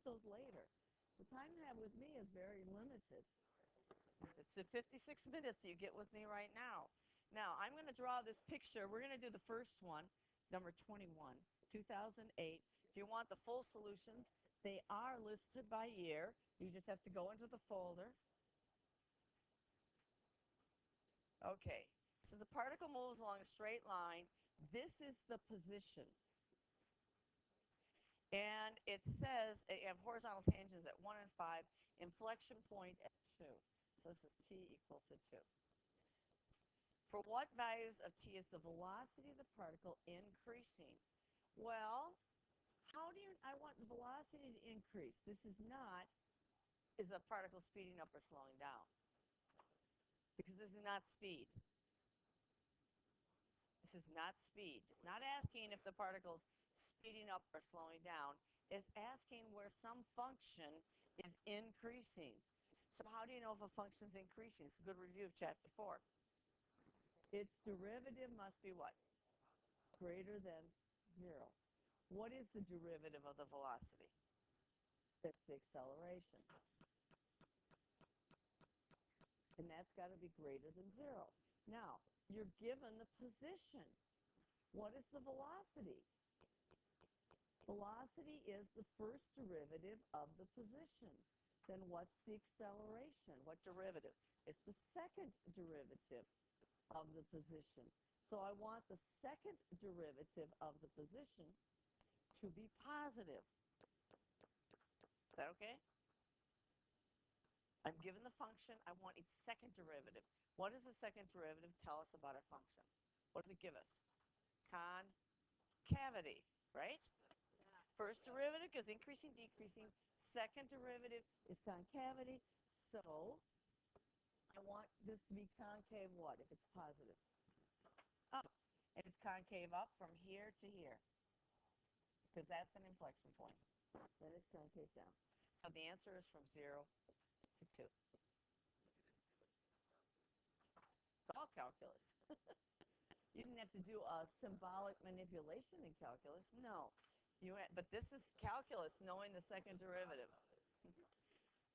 those later. The time you have with me is very limited. It's the 56 minutes you get with me right now. Now, I'm going to draw this picture. We're going to do the first one, number 21, 2008. If you want the full solutions, they are listed by year. You just have to go into the folder. Okay, so the particle moves along a straight line. This is the position. And it says you have horizontal tangents at 1 and 5, inflection point at 2. So this is t equal to 2. For what values of t is the velocity of the particle increasing? Well, I want the velocity to increase. This is not, is a particle speeding up or slowing down? Because this is not speed. This is not speed. It's not asking if the particle's speeding up or slowing down. It's asking where some function is increasing. So how do you know if a function is increasing? It's a good review of chapter 4. Its derivative must be what? Greater than 0. What is the derivative of the velocity? That's the acceleration. And that's got to be greater than 0. Now, you're given the position. What is the velocity? Velocity is the first derivative of the position. Then what's the acceleration? What derivative? It's the second derivative of the position. So I want the second derivative of the position to be positive. Is that okay? I'm given the function. I want its second derivative. What does the second derivative tell us about our function? What does it give us? Concavity, right? First derivative is increasing, decreasing. Second derivative is concavity. So I want this to be concave what if it's positive? Up. And it's concave up from here to here. Because that's an inflection point. Then it's concave down. So the answer is from 0 to 2. It's all calculus. You didn't have to do a symbolic manipulation in calculus. No. But this is calculus, knowing the second derivative.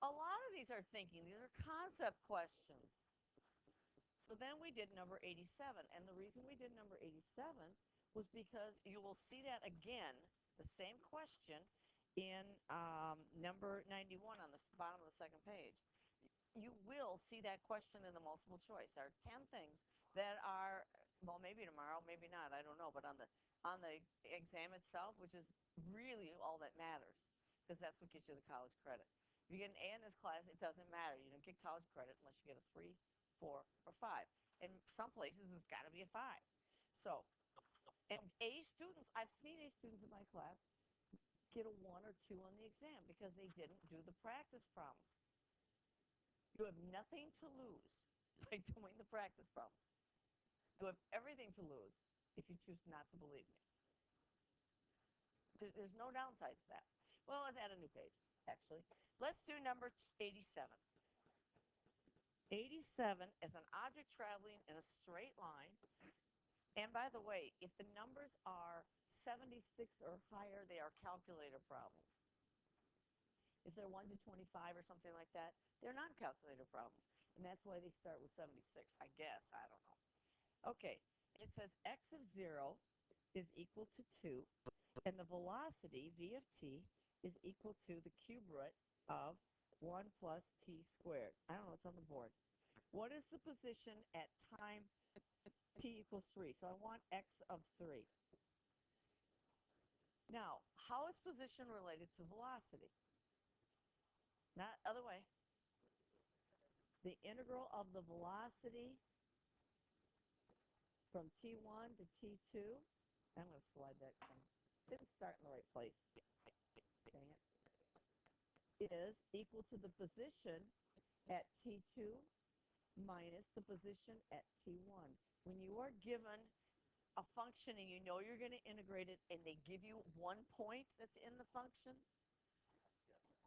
A lot of these are thinking. These are concept questions. So then we did number 87. And the reason we did number 87 was because you will see that again, the same question, in number 91 on the bottom of the second page. You will see that question in the multiple choice. There are 10 things that are, well, maybe tomorrow, maybe not, I don't know, but on the exam itself, which is really all that matters, because that's what gets you the college credit. If you get an A in this class, it doesn't matter. You don't get college credit unless you get a 3, 4, or 5. In some places, it's got to be a 5. So, and A students, I've seen A students in my class get a 1 or 2 on the exam because they didn't do the practice problems. You have nothing to lose by doing the practice problems. You have everything to lose if you choose not to believe me. There's no downside to that. Well, let's add a new page, actually. Let's do number 87. 87 is an object traveling in a straight line. And by the way, if the numbers are 76 or higher, they are calculator problems. If they're 1 to 25 or something like that, they're not calculator problems. And that's why they start with 76, I guess. I don't know. Okay, it says x of 0 is equal to 2, and the velocity, v of t, is equal to the cube root of 1 plus t squared. I don't know what's on the board. What is the position at time t equals 3? So I want x of 3. Now, how is position related to velocity? Not other way. The integral of the velocity from t1 to t2. I'm going to slide that down. Didn't start in the right place. Dang it. Is equal to the position at t2 minus the position at t1. When you are given a function and you know you're going to integrate it and they give you 1 point that's in the function,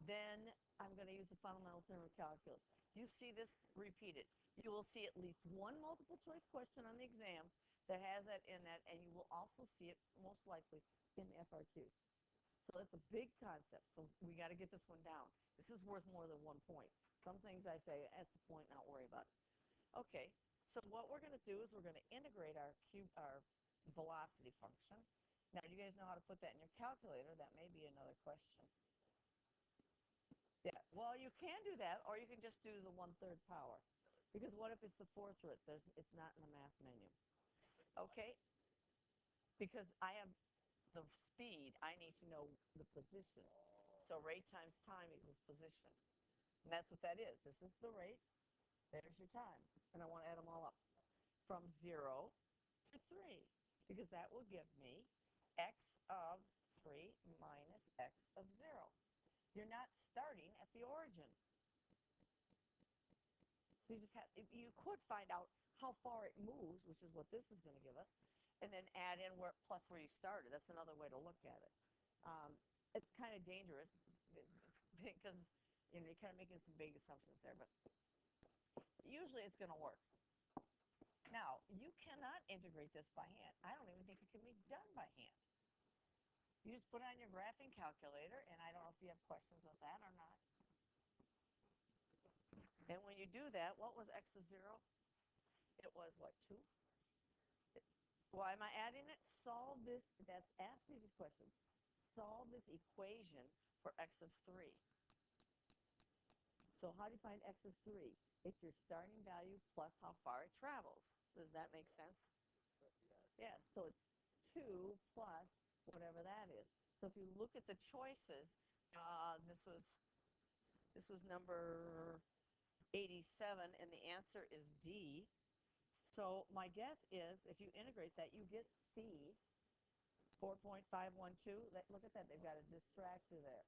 then I'm going to use the fundamental theorem of calculus. You see this repeated. You will see at least one multiple choice question on the exam that has that in that, and you will also see it most likely in the FRQ. So that's a big concept. So we got to get this one down. This is worth more than 1 point. Some things I say, that's a point, not worry about it. Okay, so what we're going to do is we're going to integrate our velocity function. Now, do you guys know how to put that in your calculator? That may be another question. Yeah, well, you can do that, or you can just do the 1/3 power. Because what if it's the 4th root? It's not in the math menu. Okay, because I have the speed, I need to know the position. So rate times time equals position. And that's what that is. This is the rate. There's your time. And I want to add them all up. From 0 to 3. Because that will give me x of 3 minus x of 0. You're not starting at the origin. So you could find out how far it moves, which is what this is going to give us, and then add in plus where you started. That's another way to look at it. It's kind of dangerous because you're kind of making some big assumptions there, but usually it's going to work. Now, you cannot integrate this by hand. I don't even think it can be done by hand. You just put it on your graphing calculator, and I don't know if you have questions of that or not. And when you do that, what was x of 0? It was what, 2? Why am I adding it? Solve this. Ask me these questions. Solve this equation for x of 3. So how do you find x of 3? It's your starting value plus how far it travels. Does that make sense? Yeah, so it's 2 plus whatever that is. So if you look at the choices, this was number 87, and the answer is D. So my guess is if you integrate that, you get C, 4.512. Look at that. They've got a distractor there.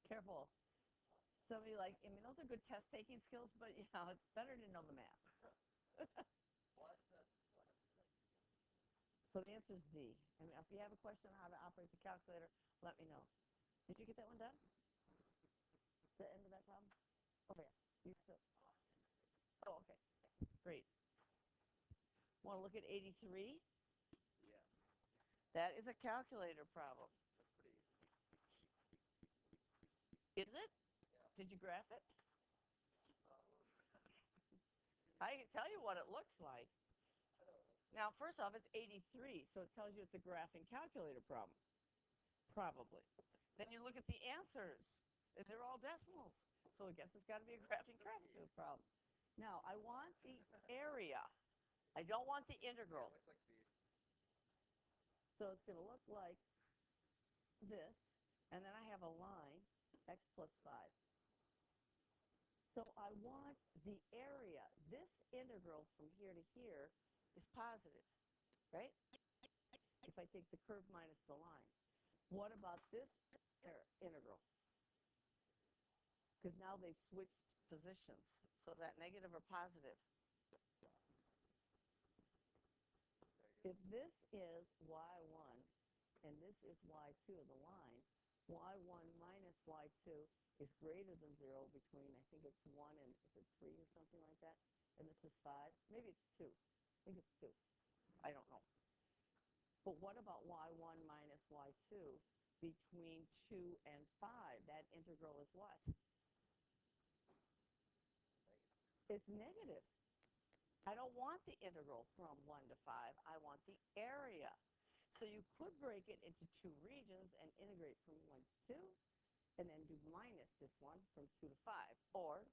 Careful. Somebody those are good test-taking skills, but, it's better to know the math. So the answer is D. And if you have a question on how to operate the calculator, let me know. Did you get that one done? The end of that problem? Okay. Oh, okay. Great. Want to look at 83? Yes. That is a calculator problem. Is it? Yeah. Did you graph it? I can tell you what it looks like. Now, first off, it's 83, so it tells you it's a graphing calculator problem. Probably. Then you look at the answers, and they're all decimals. So I guess it's got to be a graphing calculator problem. Now, I want the area. I don't want the integral. Yeah, it looks like So it's going to look like this, and then I have a line, x plus 5. So I want the area. This integral from here to here is positive, right? If I take the curve minus the line. What about this integral? Because now they've switched positions. So is that negative or positive? If this is y1 and this is y2 of the line, y1 minus y2 is greater than 0 between, I think it's 1 and, is it 3 or something like that? And this is 5. Maybe it's 2. I think it's 2. I don't know. But what about y1 minus y2 between 2 and 5? That integral is what? It's negative. I don't want the integral from 1 to 5. I want the area. So you could break it into 2 regions and integrate from 1 to 2, and then do minus this one from 2 to 5. Or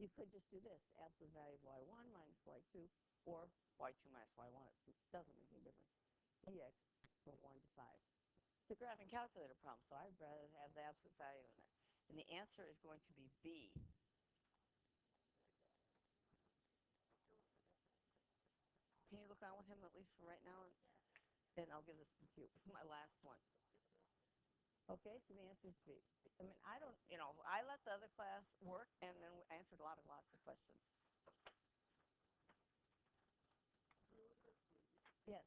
you could just do this, absolute value of y1 minus y2, or y2 minus y1. It doesn't make any difference. Dx from 1 to 5. It's a graphing calculator problem, so I'd rather have the absolute value in it. And the answer is going to be B. Can you look on with him at least for right now? And I'll give this to you. This is my last one. Okay, so the answer is B. I mean, I let the other class work, and then we answered lots of questions. Yes.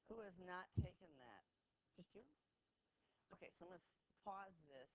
Who has not taken that? Just you? Okay, so I'm going to pause this.